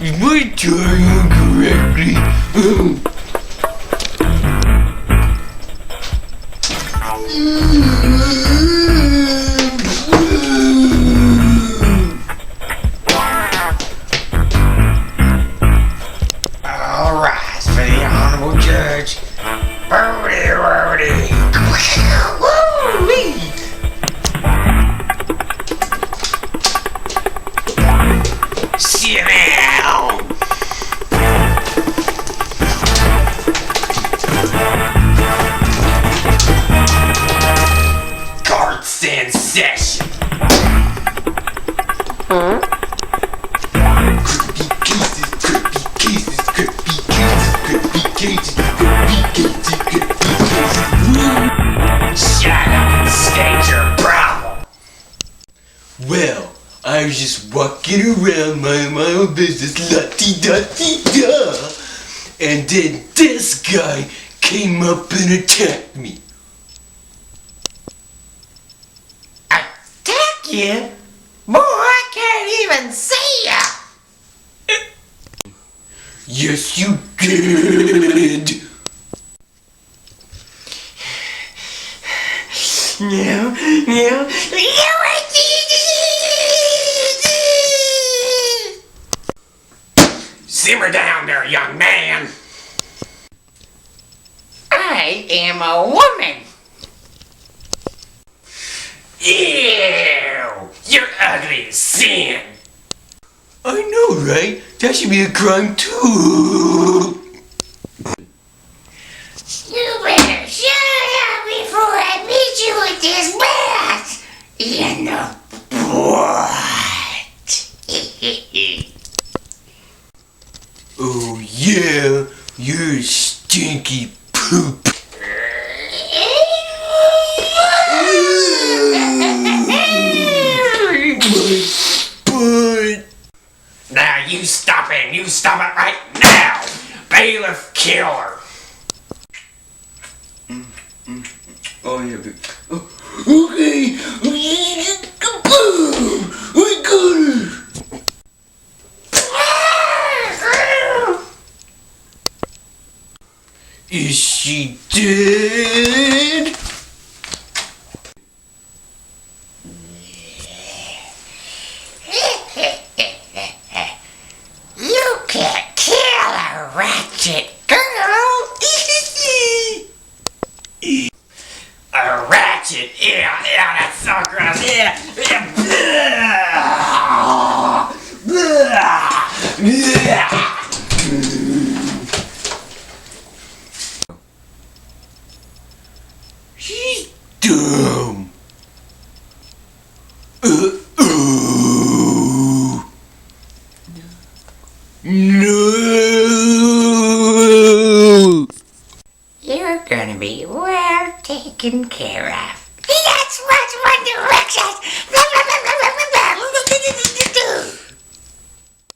Is my time correctly? All rise for the Honorable Judge Poodywoody. Woo-wee. Sit down. Court's in session. Shut up and state your problem. Well, I was just walking around minding my own business, la-ti-da-ti-da, and then this guy came up and attacked me. Attack you? Boy, I can't even see ya. Yes, you did. No. Simmer down there, young man. I am a woman. Ew, you're ugly as sin. I know, right? That should be a crime too. You better shut up before I beat you with this bat in the butt. Oh yeah, you're stinky poop. But Now you stop it. You stop it right now. Bailiff killer. oh yeah, but okay. I got her. Is she dead? You can't kill a Ratchet girl. A Ratchet, yeah, that's so gross, yeah. She's dumb. No. You're gonna be well taken care of. That's what One Direction.